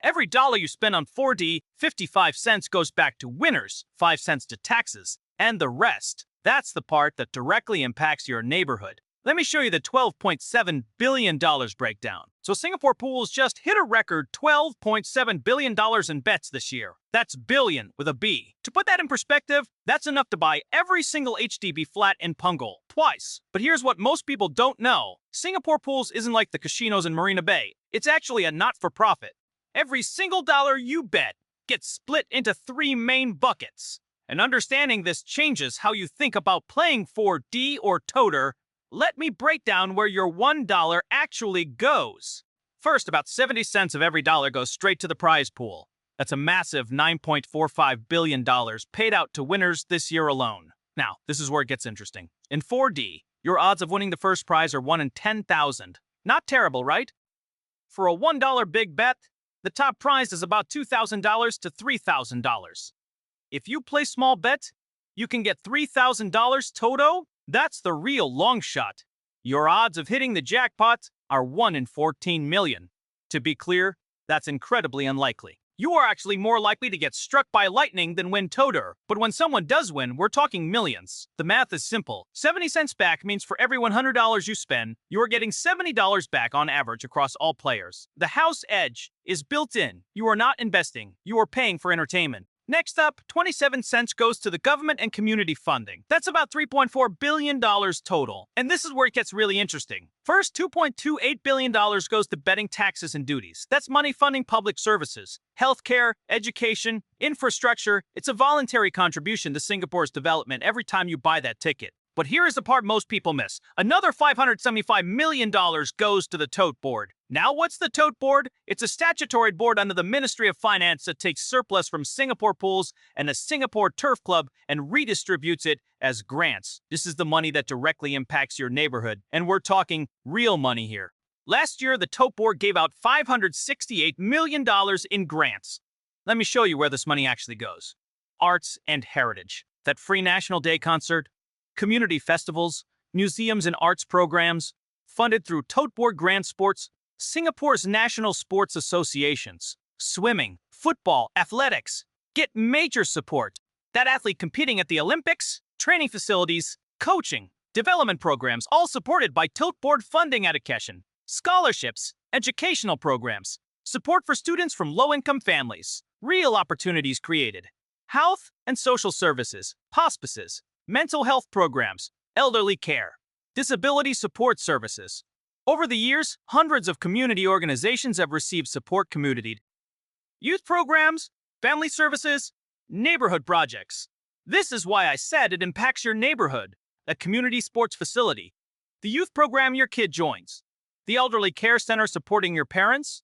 Every dollar you spend on 4D, 55 cents goes back to winners, 5 cents to taxes, and the rest. That's the part that directly impacts your neighborhood. Let me show you the $12.7 billion breakdown. So Singapore Pools just hit a record $12.7 billion in bets this year. That's billion with a B. To put that in perspective, that's enough to buy every single HDB flat in Punggol twice. But here's what most people don't know. Singapore Pools isn't like the casinos in Marina Bay. It's actually a not-for-profit. Every single dollar you bet gets split into 3 main buckets. And understanding this changes how you think about playing 4D or TOTO. Let me break down where your $1 actually goes. First, about 70 cents of every dollar goes straight to the prize pool. That's a massive $9.45 billion paid out to winners this year alone. Now, this is where it gets interesting. In 4D, your odds of winning the first prize are 1 in 10,000. Not terrible, right? For a $1 big bet, the top prize is about $2,000 to $3,000. If you play small bet, you can get $3,000 TOTO. That's the real long shot. Your odds of hitting the jackpot are 1 in 14 million. To be clear, that's incredibly unlikely. You are actually more likely to get struck by lightning than win TOTO. But when someone does win, we're talking millions. The math is simple. 70 cents back means for every $100 you spend, you are getting $70 back on average across all players. The house edge is built in. You are not investing. You are paying for entertainment. Next up, 27 cents goes to the government and community funding. That's about $3.4 billion total. And this is where it gets really interesting. First, $2.28 billion goes to betting taxes and duties. That's money funding public services, healthcare, education, infrastructure. It's a voluntary contribution to Singapore's development every time you buy that ticket. But here is the part most people miss. Another $575 million goes to the Tote Board. Now, what's the Tote Board? It's a statutory board under the Ministry of Finance that takes surplus from Singapore Pools and the Singapore Turf Club and redistributes it as grants. This is the money that directly impacts your neighborhood, and we're talking real money here. Last year, the Tote Board gave out $568 million in grants. Let me show you where this money actually goes. Arts and heritage. That free National Day concert, community festivals, museums and arts programs, funded through Tote Board Grand Sports, Singapore's national sports associations, swimming, football, athletics, get major support. That athlete competing at the Olympics, training facilities, coaching, development programs, all supported by Tote Board funding education, scholarships, educational programs, support for students from low-income families, real opportunities created, health and social services, hospices, mental health programs, elderly care, disability support services. Over the years, hundreds of community organizations have received support community, youth programs, family services, neighborhood projects. This is why I said it impacts your neighborhood. A community sports facility, the youth program your kid joins, the elderly care center supporting your parents.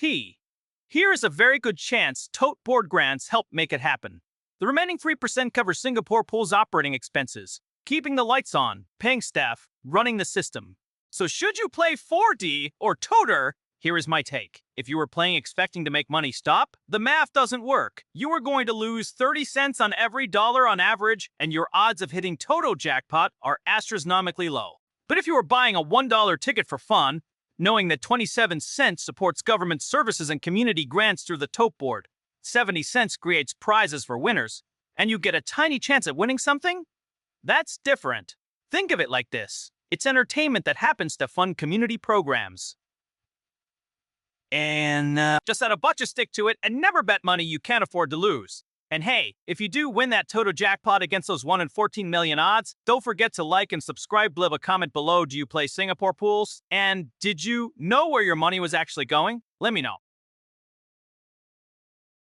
Here is a very good chance Tote Board grants help make it happen. The remaining 3% covers Singapore Pools' operating expenses, keeping the lights on, paying staff, running the system. So should you play 4D or TOTO? Here is my take. If you were playing expecting to make money stop, the math doesn't work. You are going to lose 30 cents on every dollar on average, and your odds of hitting TOTO jackpot are astronomically low. But if you are buying a $1 ticket for fun, knowing that 27 cents supports government services and community grants through the Tote Board, 70 cents creates prizes for winners, and you get a tiny chance at winning something? That's different. Think of it like this. It's entertainment that happens to fund community programs. And just add a butcha stick to it and never bet money you can't afford to lose. And hey, if you do win that TOTO jackpot against those 1 in 14 million odds, don't forget to like and subscribe. Leave a comment below. Do you play Singapore Pools? And did you know where your money was actually going? Let me know.